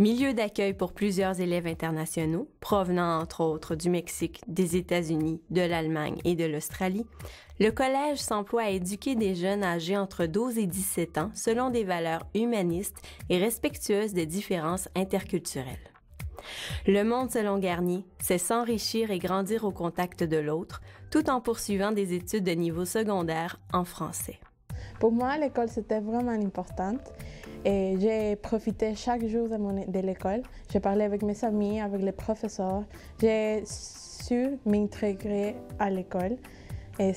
Milieu d'accueil pour plusieurs élèves internationaux, provenant entre autres du Mexique, des États-Unis, de l'Allemagne et de l'Australie, le collège s'emploie à éduquer des jeunes âgés entre 12 et 17 ans selon des valeurs humanistes et respectueuses des différences interculturelles. Le monde selon Garnier, c'est s'enrichir et grandir au contact de l'autre, tout en poursuivant des études de niveau secondaire en français. Pour moi, l'école, c'était vraiment important. Et j'ai profité chaque jour de l'école. J'ai parlé avec mes amis, avec les professeurs. J'ai su m'intégrer à l'école. Et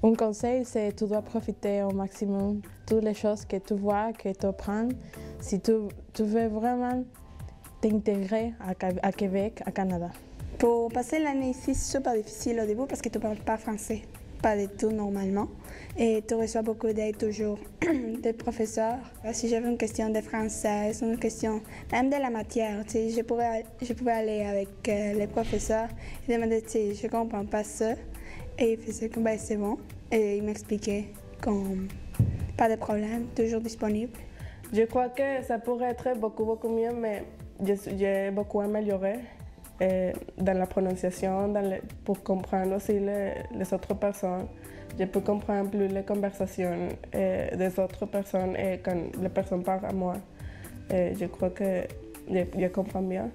un conseil, c'est que tu dois profiter au maximum de toutes les choses que tu vois, que tu apprends. Si tu veux vraiment t'intégrer à Québec, à Canada. Pour passer l'année ici, c'est super difficile au début parce que tu ne parles pas français. Pas du tout normalement. Et tu reçois beaucoup d'aide toujours des professeurs. Si j'avais une question de français, une question même de la matière, je pouvais aller avec les professeurs et demander si je ne comprends pas ça. Et ils faisaient comme c'est bon. Et ils m'expliquaient comme pas de problème, toujours disponible. Je crois que ça pourrait être beaucoup mieux, mais j'ai beaucoup amélioré. Dans la prononciation, pour comprendre aussi les autres personnes. Je peux comprendre plus les conversations des autres personnes et quand les personnes parlent à moi. Je crois que je comprends bien.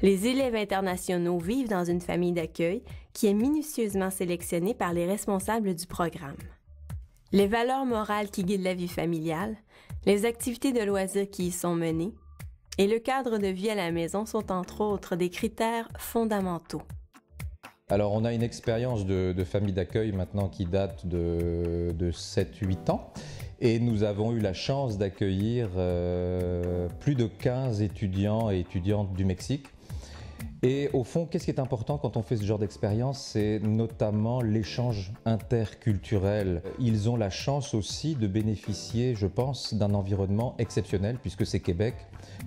Les élèves internationaux vivent dans une famille d'accueil qui est minutieusement sélectionnée par les responsables du programme. Les valeurs morales qui guident la vie familiale, les activités de loisirs qui y sont menées, et le cadre de vie à la maison sont entre autres des critères fondamentaux. Alors on a une expérience de famille d'accueil maintenant qui date de 7-8 ans et nous avons eu la chance d'accueillir plus de 15 étudiants et étudiantes du Mexique. Et au fond, qu'est-ce qui est important quand on fait ce genre d'expérience? C'est notamment l'échange interculturel. Ils ont la chance aussi de bénéficier, je pense, d'un environnement exceptionnel puisque c'est Québec.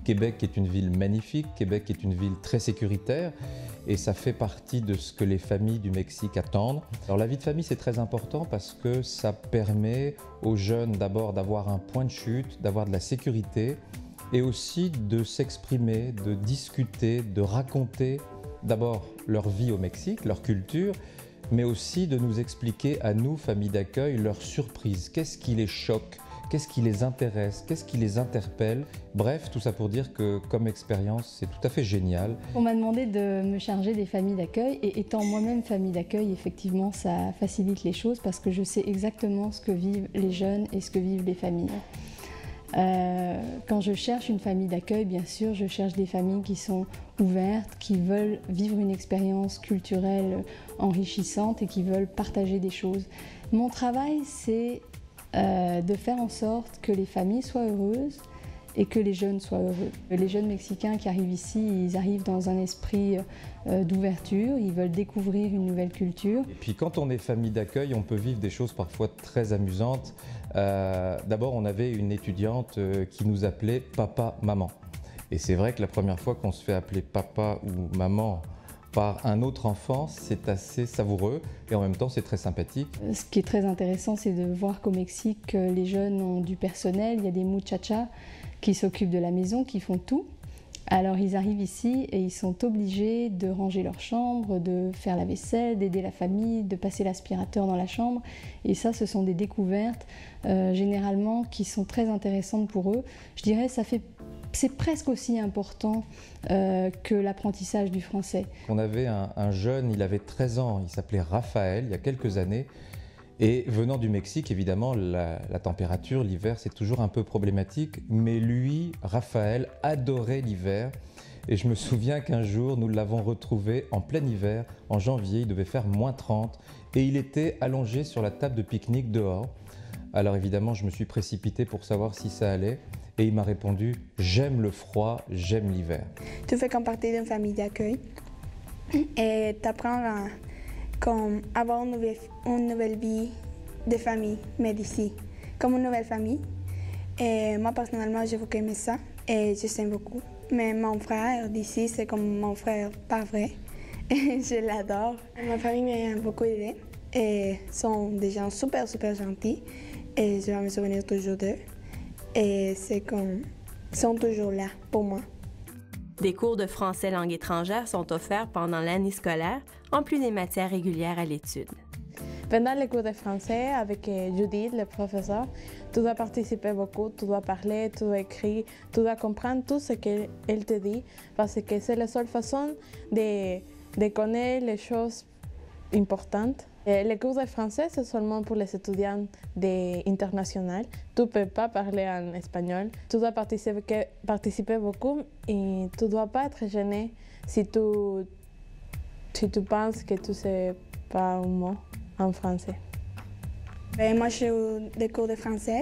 Québec est une ville magnifique, Québec est une ville très sécuritaire et ça fait partie de ce que les familles du Mexique attendent. Alors la vie de famille, c'est très important parce que ça permet aux jeunes d'abord d'avoir un point de chute, d'avoir de la sécurité, et aussi de s'exprimer, de discuter, de raconter d'abord leur vie au Mexique, leur culture, mais aussi de nous expliquer à nous, famille d'accueil, leurs surprises. Qu'est-ce qui les choque? Qu'est-ce qui les intéresse? Qu'est-ce qui les interpelle? Bref, tout ça pour dire que comme expérience, c'est tout à fait génial. On m'a demandé de me charger des familles d'accueil et étant moi-même famille d'accueil, effectivement, ça facilite les choses parce que je sais exactement ce que vivent les jeunes et ce que vivent les familles. Quand je cherche une famille d'accueil, bien sûr, je cherche des familles qui sont ouvertes, qui veulent vivre une expérience culturelle enrichissante et qui veulent partager des choses. Mon travail, c'est de faire en sorte que les familles soient heureuses et que les jeunes soient heureux. Les jeunes Mexicains qui arrivent ici, ils arrivent dans un esprit d'ouverture, ils veulent découvrir une nouvelle culture. Et puis quand on est famille d'accueil, on peut vivre des choses parfois très amusantes. D'abord, on avait une étudiante qui nous appelait papa, maman. Et c'est vrai que la première fois qu'on se fait appeler papa ou maman par un autre enfant, c'est assez savoureux et en même temps c'est très sympathique. Ce qui est très intéressant, c'est de voir qu'au Mexique, les jeunes ont du personnel, il y a des muchachas qui s'occupent de la maison, qui font tout. Alors ils arrivent ici et ils sont obligés de ranger leur chambre, de faire la vaisselle, d'aider la famille, de passer l'aspirateur dans la chambre. Et ça, ce sont des découvertes généralement qui sont très intéressantes pour eux. Je dirais c'est presque aussi important que l'apprentissage du français. On avait un jeune, il avait 13 ans, il s'appelait Raphaël, il y a quelques années. Et venant du Mexique, évidemment, la température, l'hiver, c'est toujours un peu problématique. Mais lui, Raphaël, adorait l'hiver. Et je me souviens qu'un jour, nous l'avons retrouvé en plein hiver, en janvier, il devait faire -30. Et il était allongé sur la table de pique-nique dehors. Alors évidemment, je me suis précipité pour savoir si ça allait. Et il m'a répondu « J'aime le froid, j'aime l'hiver ». Tu fais comme partie d'une famille d'accueil et tu apprends à avoir une nouvelle vie de famille, mais d'ici, comme une nouvelle famille. Et moi, personnellement, j'ai beaucoup aimé ça et je t'aime beaucoup. Mais mon frère d'ici, c'est comme mon frère pas vrai. Et je l'adore. Ma famille m'a beaucoup aidée et sont des gens super gentils et je vais me souvenir toujours d'eux. Et c'est comme sont toujours là pour moi. Des cours de français langue étrangère sont offerts pendant l'année scolaire, en plus des matières régulières à l'étude. Pendant les cours de français, avec Judith, le professeur, tu dois participer beaucoup, tu dois parler, tu dois écrire, tu dois comprendre tout ce qu'elle te dit, parce que c'est la seule façon de connaître les choses importantes. Et les cours de français, c'est seulement pour les étudiants internationaux. Tu ne peux pas parler en espagnol. Tu dois participer beaucoup et tu ne dois pas être gêné si tu penses que tu ne sais pas un mot en français. Moi, j'ai eu des cours de français